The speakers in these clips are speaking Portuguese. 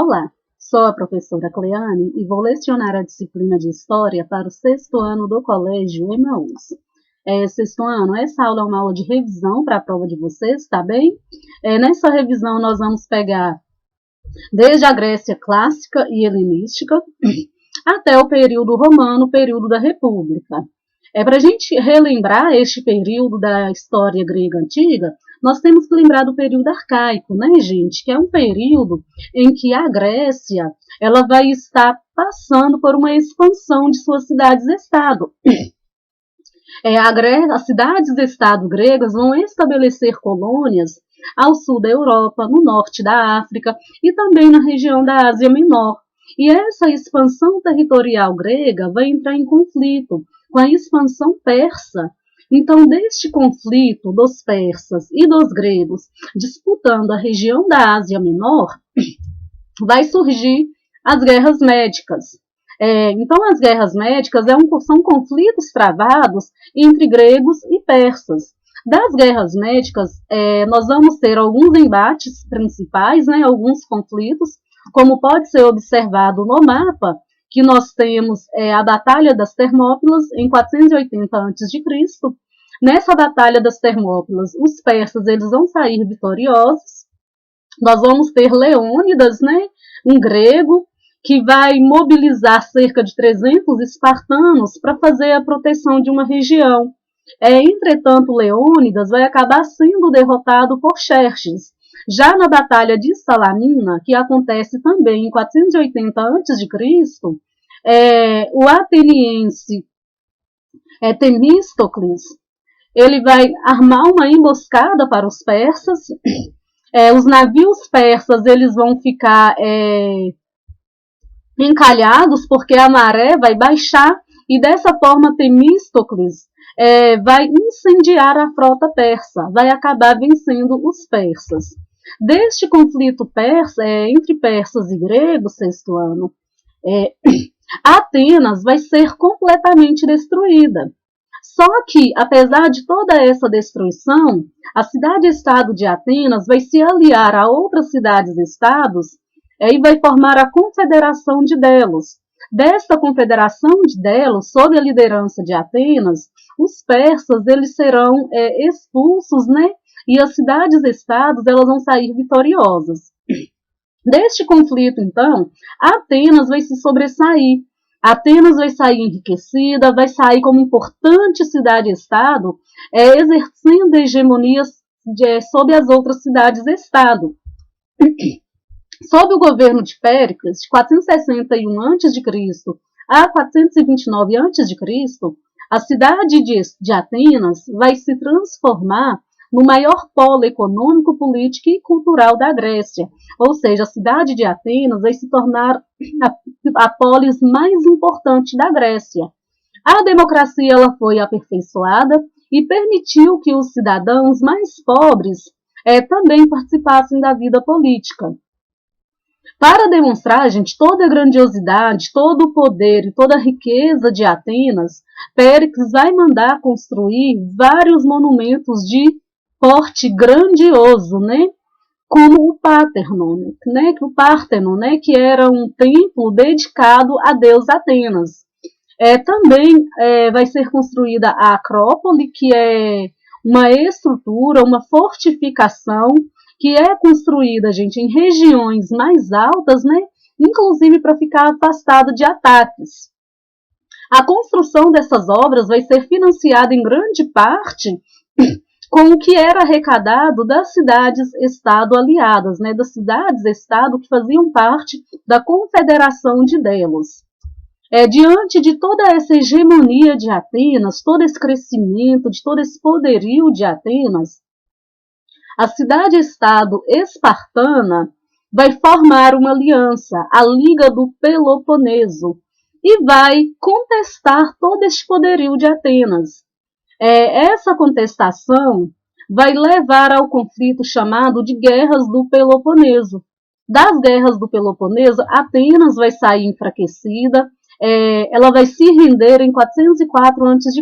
Olá, sou a professora Cleane e vou lecionar a disciplina de História para o sexto ano do Colégio Emaús. Sexto ano, essa aula é uma aula de revisão para a prova de vocês, tá bem? Nessa revisão nós vamos pegar desde a Grécia clássica e helenística até o período romano, período da República. Para a gente relembrar este período da história grega antiga, nós temos que lembrar do período arcaico, né, gente? Que é um período em que a Grécia ela vai estar passando por uma expansão de suas cidades-estado. As cidades-estado gregas vão estabelecer colônias ao sul da Europa, no norte da África e também na região da Ásia Menor. E essa expansão territorial grega vai entrar em conflito com a expansão persa. Então, deste conflito dos persas e dos gregos disputando a região da Ásia Menor, vai surgir as guerras médicas. Então, as guerras médicas são conflitos travados entre gregos e persas. Das guerras médicas, nós vamos ter alguns embates principais, né, alguns conflitos, como pode ser observado no mapa, que nós temos a Batalha das Termópilas em 480 a.C. Nessa Batalha das Termópilas, os persas eles vão sair vitoriosos. Nós vamos ter Leônidas, né, um grego, que vai mobilizar cerca de 300 espartanos para fazer a proteção de uma região. Entretanto, Leônidas vai acabar sendo derrotado por Xerxes. Já na Batalha de Salamina, que acontece também em 480 a.C., o ateniense Temístocles ele vai armar uma emboscada para os persas. Os navios persas eles vão ficar encalhados porque a maré vai baixar e dessa forma Temístocles vai incendiar a frota persa, vai acabar vencendo os persas. Deste conflito entre persas e gregos, sexto ano, Atenas vai ser completamente destruída. Só que, apesar de toda essa destruição, a cidade-estado de Atenas vai se aliar a outras cidades-estados e vai formar a Confederação de Delos. Desta Confederação de Delos, sob a liderança de Atenas, os persas eles serão expulsos, né? E as cidades-estados elas vão sair vitoriosas. Deste conflito, então, Atenas vai se sobressair. Atenas vai sair enriquecida, vai sair como importante cidade-estado, exercendo a hegemonia sobre as outras cidades-estado. Sob o governo de Péricles, de 461 a.C. a 429 a.C., a cidade de Atenas vai se transformar no maior polo econômico, político e cultural da Grécia. Ou seja, a cidade de Atenas vai se tornar a polis mais importante da Grécia. A democracia ela foi aperfeiçoada e permitiu que os cidadãos mais pobres também participassem da vida política. Para demonstrar, gente, toda a grandiosidade, todo o poder e toda a riqueza de Atenas, Péricles vai mandar construir vários monumentos de porte grandioso, né? Como o Parthenon, né? Que era um templo dedicado a Deus Atenas. Também vai ser construída a Acrópole, que é uma estrutura, uma fortificação que é construída, gente, em regiões mais altas, né? Inclusive para ficar afastada de ataques. A construção dessas obras vai ser financiada em grande parte com o que era arrecadado das cidades-estado aliadas, né? Das cidades-estado que faziam parte da Confederação de Delos. Diante de toda essa hegemonia de Atenas, todo esse crescimento, de todo esse poderio de Atenas, a cidade-estado espartana vai formar uma aliança, a Liga do Peloponeso, e vai contestar todo este poderio de Atenas. Essa contestação vai levar ao conflito chamado de Guerras do Peloponeso. Das Guerras do Peloponeso, Atenas vai sair enfraquecida, ela vai se render em 404 a.C.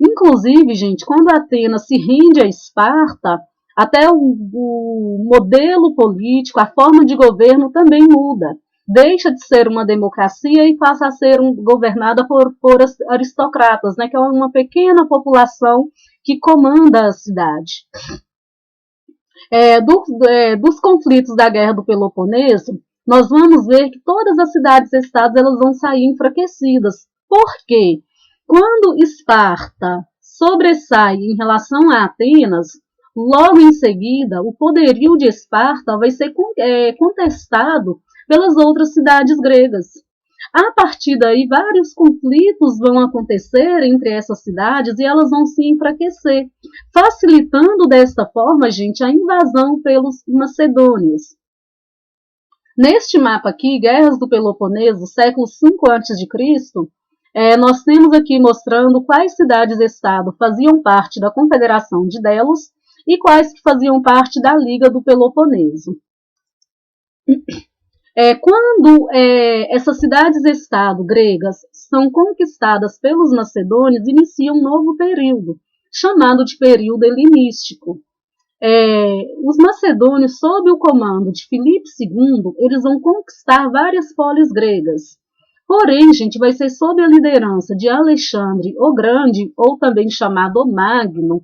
Inclusive, gente, quando Atenas se rende a Esparta, Até o modelo político, a forma de governo também muda. Deixa de ser uma democracia e passa a ser governada por aristocratas, né, que é uma pequena população que comanda a cidade. Dos conflitos da Guerra do Peloponeso, nós vamos ver que todas as cidades-estados elas vão sair enfraquecidas. Por quê? Quando Esparta sobressai em relação a Atenas, logo em seguida, o poderio de Esparta vai ser contestado pelas outras cidades gregas. A partir daí, vários conflitos vão acontecer entre essas cidades e elas vão se enfraquecer, facilitando desta forma, gente, a invasão pelos macedônios. Neste mapa aqui, Guerras do Peloponeso, século V a.C., nós temos aqui mostrando quais cidades-estado faziam parte da Confederação de Delos e quais que faziam parte da Liga do Peloponeso. Quando essas cidades-estado gregas são conquistadas pelos macedônios, inicia um novo período, chamado de período helenístico. Os macedônios, sob o comando de Filipe II, eles vão conquistar várias polis gregas. Porém, gente, vai ser sob a liderança de Alexandre o Grande, ou também chamado o Magno,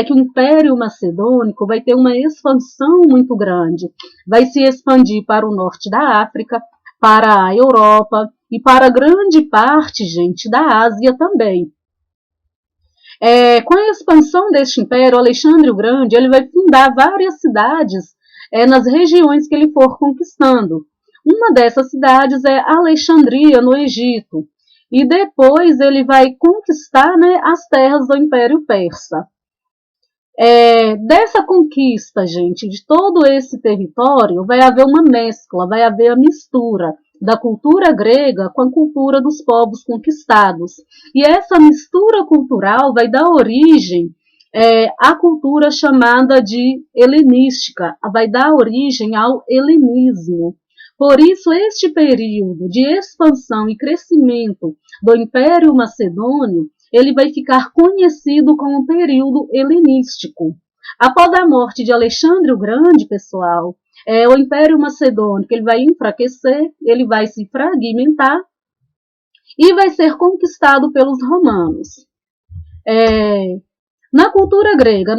que o Império Macedônico vai ter uma expansão muito grande. Vai se expandir para o norte da África, para a Europa e para grande parte, gente, da Ásia também. Com a expansão deste império, Alexandre o Grande ele vai fundar várias cidades nas regiões que ele for conquistando. Uma dessas cidades é Alexandria, no Egito. E depois ele vai conquistar, né, as terras do Império Persa. Dessa conquista, gente, de todo esse território, vai haver uma mescla, vai haver a mistura da cultura grega com a cultura dos povos conquistados. E essa mistura cultural vai dar origem à cultura chamada de helenística, vai dar origem ao helenismo. Por isso, este período de expansão e crescimento do Império Macedônio, ele vai ficar conhecido como o período helenístico. Após a morte de Alexandre o Grande, pessoal, o Império Macedônico ele vai enfraquecer, ele vai se fragmentar e vai ser conquistado pelos romanos. Na cultura grega,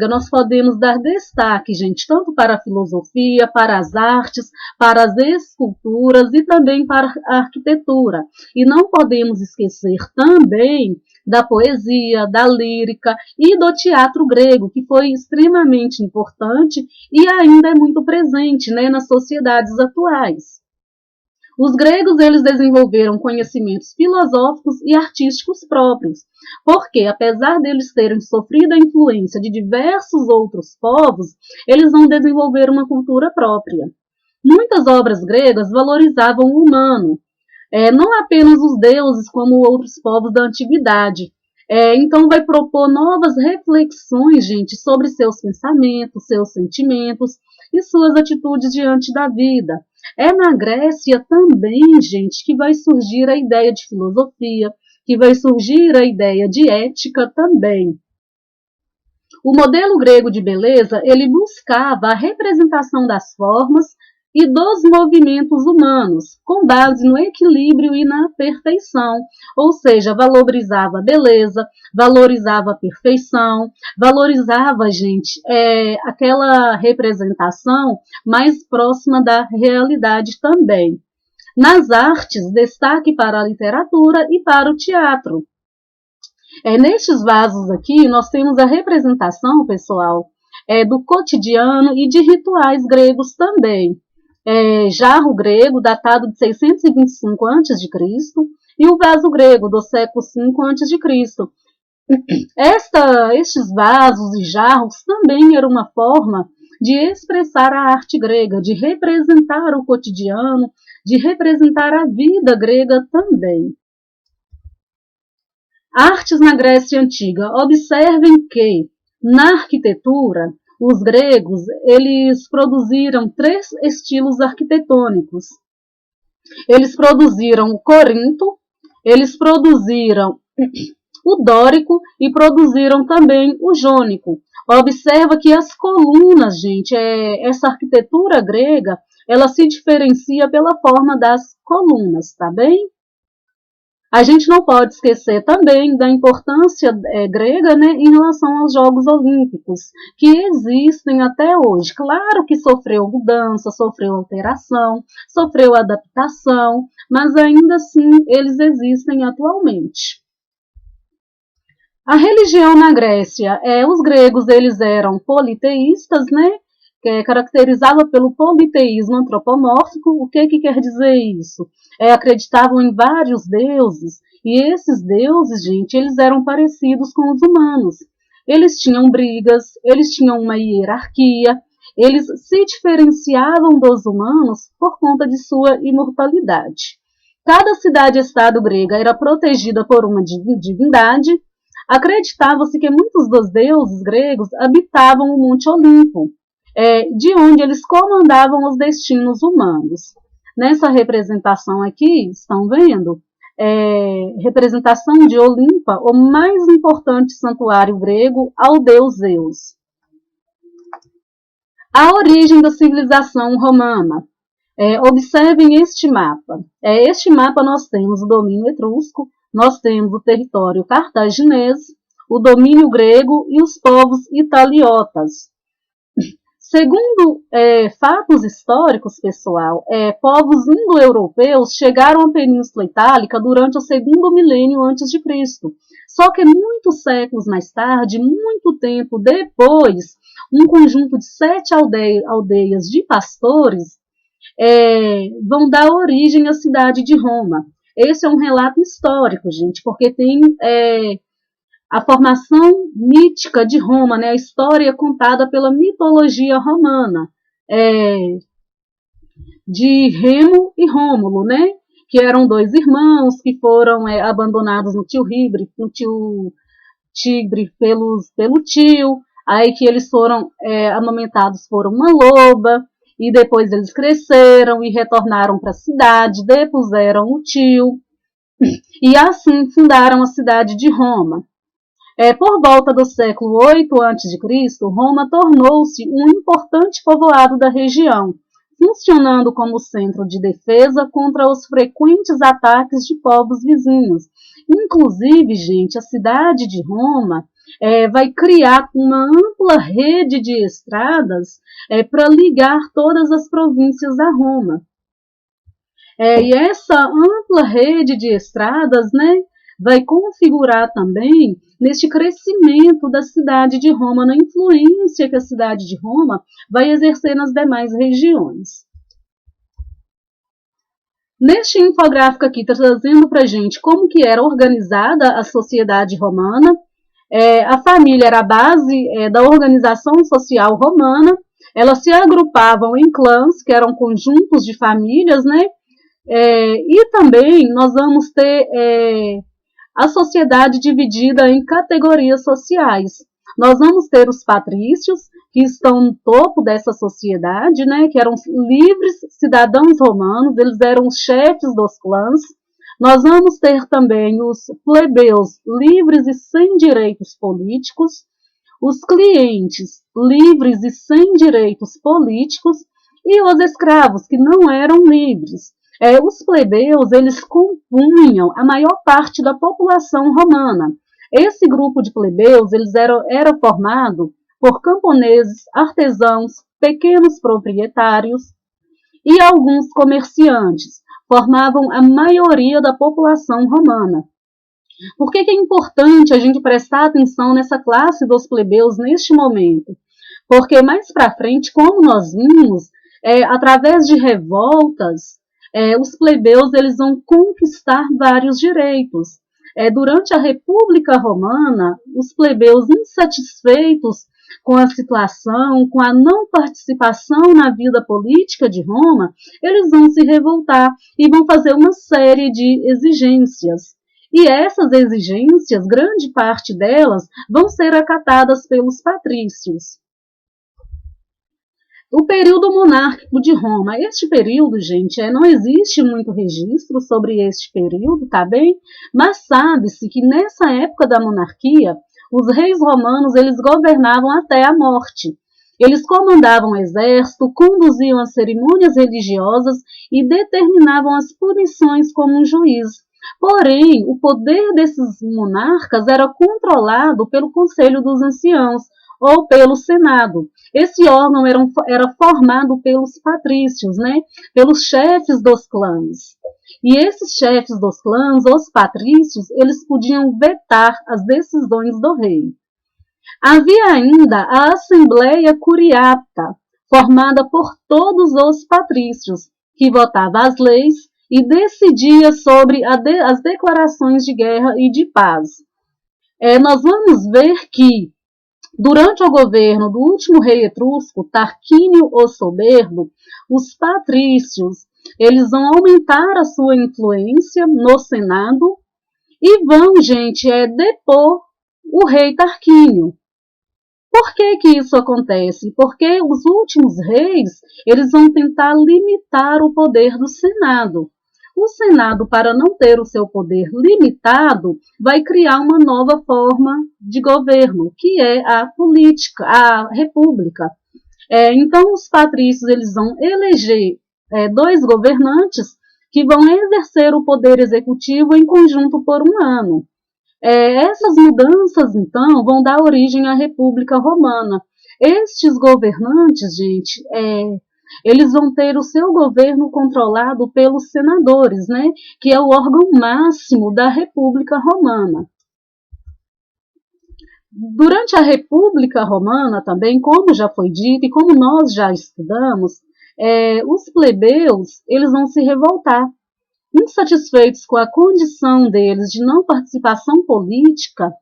nós podemos dar destaque, gente, tanto para a filosofia, para as artes, para as esculturas e também para a arquitetura. E não podemos esquecer também da poesia, da lírica e do teatro grego, que foi extremamente importante e ainda é muito presente, né, nas sociedades atuais. Os gregos eles desenvolveram conhecimentos filosóficos e artísticos próprios, porque, apesar deles terem sofrido a influência de diversos outros povos, eles vão desenvolver uma cultura própria. Muitas obras gregas valorizavam o humano, não apenas os deuses como outros povos da antiguidade. Então vai propor novas reflexões, gente, sobre seus pensamentos, seus sentimentos e suas atitudes diante da vida. Na Grécia também, gente, que vai surgir a ideia de filosofia, que vai surgir a ideia de ética também. O modelo grego de beleza, ele buscava a representação das formas e dos movimentos humanos, com base no equilíbrio e na perfeição, ou seja, valorizava a beleza, valorizava a perfeição, valorizava, gente, aquela representação mais próxima da realidade também. Nas artes, destaque para a literatura e para o teatro. Nestes vasos aqui, nós temos a representação, pessoal, do cotidiano e de rituais gregos também. Jarro grego, datado de 625 a.C., e o vaso grego, do século V a.C. Estes vasos e jarros também eram uma forma de expressar a arte grega, de representar o cotidiano, de representar a vida grega também. Artes na Grécia Antiga. Observem que, na arquitetura, os gregos eles produziram 3 estilos arquitetônicos. Eles produziram o Corinto, eles produziram o dórico e produziram também o jônico. Observa que as colunas, gente, essa arquitetura grega, ela se diferencia pela forma das colunas, tá bem? A gente não pode esquecer também da importância grega, né, em relação aos Jogos Olímpicos, que existem até hoje. Claro que sofreu mudança, sofreu alteração, sofreu adaptação, mas ainda assim eles existem atualmente. A religião na Grécia, os gregos eles eram politeístas, né? Que é caracterizada pelo politeísmo antropomórfico. O que quer dizer isso? Acreditavam em vários deuses, e esses deuses, gente, eles eram parecidos com os humanos. Eles tinham brigas, eles tinham uma hierarquia, eles se diferenciavam dos humanos por conta de sua imortalidade. Cada cidade-estado grega era protegida por uma divindade. Acreditava-se que muitos dos deuses gregos habitavam o Monte Olimpo, de onde eles comandavam os destinos humanos. Nessa representação aqui, estão vendo? Representação de Olimpa, o mais importante santuário grego ao deus Zeus. A origem da civilização romana. Observem este mapa. Este mapa nós temos o domínio etrusco, nós temos o território cartaginês, o domínio grego e os povos italiotas. Segundo fatos históricos, pessoal, povos indo-europeus chegaram à Península Itálica durante o segundo milênio antes de Cristo. Só que muitos séculos mais tarde, muito tempo depois, um conjunto de 7 aldeias de pastores vão dar origem à cidade de Roma. Esse é um relato histórico, gente, porque tem a formação mítica de Roma, né, a história contada pela mitologia romana, de Remo e Rômulo, né, que eram 2 irmãos que foram abandonados no Tigre pelo tio, aí que eles foram amamentados por uma loba, e depois eles cresceram e retornaram para a cidade, depuseram o tio, e assim fundaram a cidade de Roma. Por volta do século 8 a.C., Roma tornou-se um importante povoado da região, funcionando como centro de defesa contra os frequentes ataques de povos vizinhos. Inclusive, gente, a cidade de Roma vai criar uma ampla rede de estradas para ligar todas as províncias a Roma. E essa ampla rede de estradas, né, vai configurar também neste crescimento da cidade de Roma, na influência que a cidade de Roma vai exercer nas demais regiões. Neste infográfico aqui, trazendo para a gente como que era organizada a sociedade romana. A família era a base da organização social romana. Elas se agrupavam em clãs, que eram conjuntos de famílias, né? E também nós vamos ter a sociedade dividida em categorias sociais. Nós vamos ter os patrícios, que estão no topo dessa sociedade, né, que eram livres cidadãos romanos, eles eram os chefes dos clãs. Nós vamos ter também os plebeus, livres e sem direitos políticos, os clientes, livres e sem direitos políticos, e os escravos, que não eram livres. Os plebeus, eles compunham a maior parte da população romana. Esse grupo de plebeus, eles era formado por camponeses, artesãos, pequenos proprietários e alguns comerciantes. Formavam a maioria da população romana. Por que é importante a gente prestar atenção nessa classe dos plebeus neste momento? Porque mais para frente, como nós vimos, através de revoltas, os plebeus eles vão conquistar vários direitos. Durante a República Romana, os plebeus insatisfeitos com a situação, com a não participação na vida política de Roma, eles vão se revoltar e vão fazer uma série de exigências. E essas exigências, grande parte delas, vão ser acatadas pelos patrícios. O período monárquico de Roma. Este período, gente, não existe muito registro sobre este período, tá bem? Mas sabe-se que nessa época da monarquia, os reis romanos, eles governavam até a morte. Eles comandavam o exército, conduziam as cerimônias religiosas e determinavam as punições como um juiz. Porém, o poder desses monarcas era controlado pelo Conselho dos Anciãos, ou pelo Senado. Esse órgão era formado pelos patrícios, né? Pelos chefes dos clãs. E esses chefes dos clãs, os patrícios, eles podiam vetar as decisões do rei. Havia ainda a Assembleia Curiata, formada por todos os patrícios, que votava as leis e decidia sobre as declarações de guerra e de paz. Nós vamos ver que durante o governo do último rei etrusco, Tarquínio o Soberbo, os patrícios eles vão aumentar a sua influência no Senado e vão, gente, depor o rei Tarquínio. Por que isso acontece? Porque os últimos reis eles vão tentar limitar o poder do Senado. O Senado, para não ter o seu poder limitado, vai criar uma nova forma de governo, que é a política, a república. Então, os patrícios eles vão eleger dois governantes que vão exercer o poder executivo em conjunto por um ano. Essas mudanças, então, vão dar origem à República Romana. Estes governantes, gente, eles vão ter o seu governo controlado pelos senadores, né, que é o órgão máximo da República Romana. Durante a República Romana também, como já foi dito e como nós já estudamos, os plebeus eles vão se revoltar. Insatisfeitos com a condição deles de não participação política,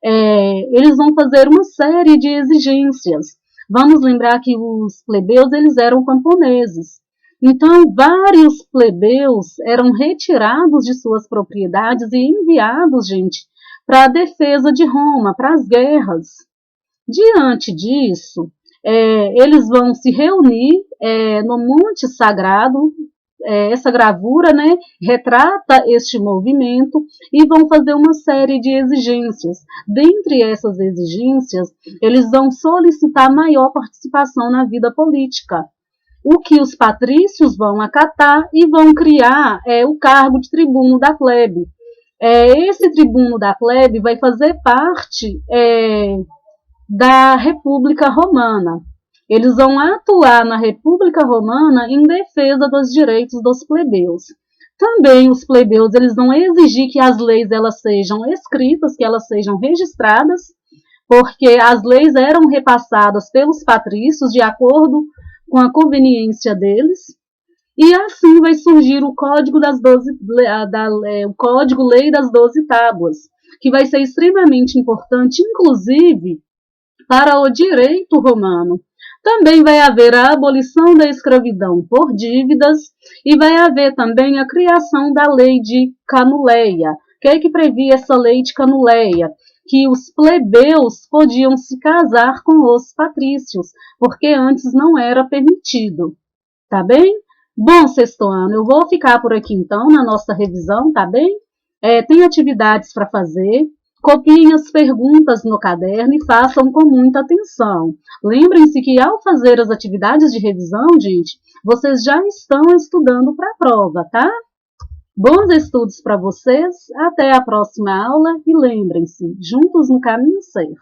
eles vão fazer uma série de exigências. Vamos lembrar que os plebeus eles eram camponeses. Então, vários plebeus eram retirados de suas propriedades e enviados, gente, para a defesa de Roma, para as guerras. Diante disso, eles vão se reunir no Monte Sagrado. Essa gravura, né, retrata este movimento e vão fazer uma série de exigências. Dentre essas exigências, eles vão solicitar maior participação na vida política, o que os patrícios vão acatar e vão criar o cargo de tribuno da plebe. Esse tribuno da plebe vai fazer parte da República Romana. Eles vão atuar na República Romana em defesa dos direitos dos plebeus. Também os plebeus eles vão exigir que as leis elas sejam escritas, que elas sejam registradas, porque as leis eram repassadas pelos patrícios de acordo com a conveniência deles. E assim vai surgir o Código o Código Lei das 12 Tábuas, que vai ser extremamente importante, inclusive, para o direito romano. Também vai haver a abolição da escravidão por dívidas e vai haver também a criação da lei de Canuleia. O que é que previa essa lei de Canuleia? Que os plebeus podiam se casar com os patrícios, porque antes não era permitido. Tá bem? Bom, sexto ano, eu vou ficar por aqui então na nossa revisão, tá bem? Tem atividades para fazer. Copiem as perguntas no caderno e façam com muita atenção. Lembrem-se que ao fazer as atividades de revisão, gente, vocês já estão estudando para a prova, tá? Bons estudos para vocês, até a próxima aula e lembrem-se, juntos no caminho certo.